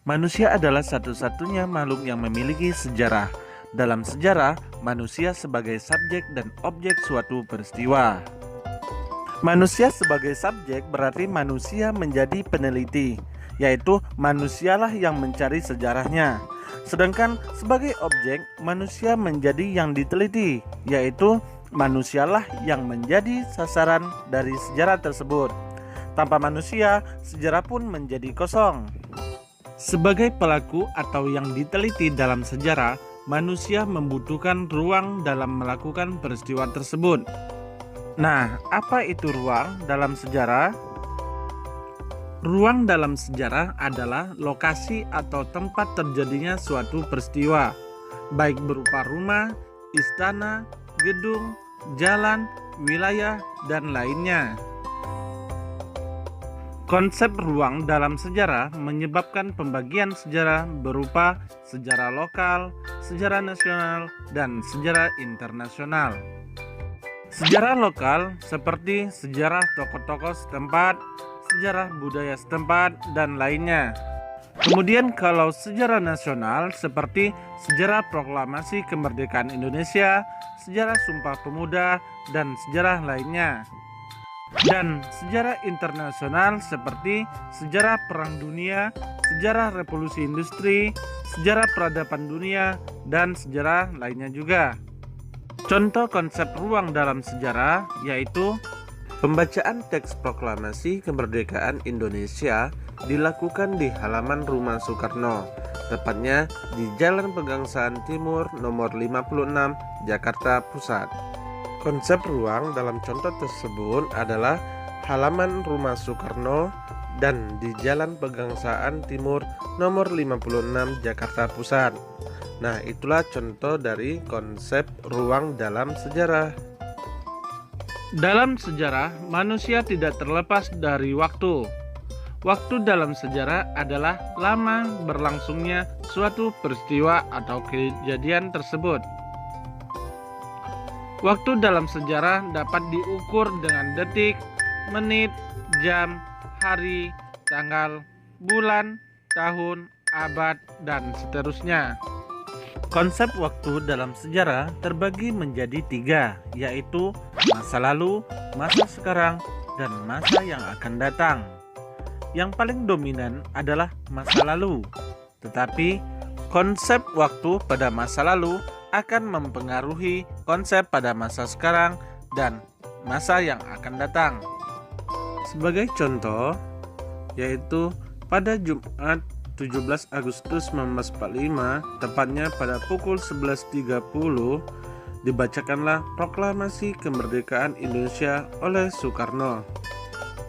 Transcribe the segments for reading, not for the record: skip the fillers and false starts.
Manusia adalah satu-satunya makhluk yang memiliki sejarah. Dalam sejarah, manusia sebagai subjek dan objek suatu peristiwa. Manusia sebagai subjek berarti manusia menjadi peneliti, yaitu manusialah yang mencari sejarahnya. Sedangkan sebagai objek, manusia menjadi yang diteliti, yaitu manusialah yang menjadi sasaran dari sejarah tersebut. Tanpa manusia, sejarah pun menjadi kosong. Sebagai pelaku atau yang diteliti dalam sejarah, manusia membutuhkan ruang dalam melakukan peristiwa tersebut. Nah, apa itu ruang dalam sejarah? Ruang dalam sejarah adalah lokasi atau tempat terjadinya suatu peristiwa, baik berupa rumah, istana, gedung, jalan, wilayah, dan lainnya. Konsep ruang dalam sejarah menyebabkan pembagian sejarah berupa sejarah lokal, sejarah nasional, dan sejarah internasional. Sejarah lokal seperti sejarah tokoh-tokoh setempat, sejarah budaya setempat, dan lainnya. Kemudian kalau sejarah nasional seperti sejarah proklamasi kemerdekaan Indonesia, sejarah Sumpah Pemuda, dan sejarah lainnya. Dan sejarah internasional seperti sejarah Perang Dunia, sejarah Revolusi Industri, sejarah Peradaban Dunia, dan sejarah lainnya juga. Contoh konsep ruang dalam sejarah yaitu pembacaan teks proklamasi kemerdekaan Indonesia dilakukan di halaman rumah Soekarno, tepatnya di Jalan Pegangsaan Timur nomor 56, Jakarta Pusat. Konsep ruang dalam contoh tersebut adalah halaman rumah Soekarno dan di Jalan Pegangsaan Timur nomor 56 Jakarta Pusat. Nah, itulah contoh dari konsep ruang dalam sejarah. Dalam sejarah, manusia tidak terlepas dari waktu. Waktu dalam sejarah adalah lama berlangsungnya suatu peristiwa atau kejadian tersebut. Waktu dalam sejarah dapat diukur dengan detik, menit, jam, hari, tanggal, bulan, tahun, abad, dan seterusnya. Konsep waktu dalam sejarah terbagi menjadi 3, yaitu masa lalu, masa sekarang, dan masa yang akan datang. Yang paling dominan adalah masa lalu, tetapi konsep waktu pada masa lalu akan mempengaruhi konsep pada masa sekarang dan masa yang akan datang. Sebagai contoh, yaitu pada Jumat 17 Agustus 1945, tepatnya pada pukul 11.30, dibacakanlah proklamasi kemerdekaan Indonesia oleh Soekarno.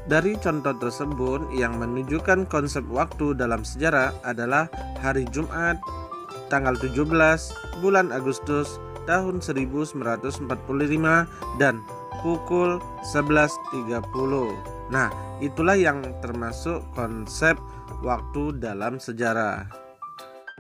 Dari contoh tersebut yang menunjukkan konsep waktu dalam sejarah adalah hari Jumat tanggal 17 bulan Agustus tahun 1945 dan pukul 11.30. Nah, itulah yang termasuk konsep waktu dalam sejarah.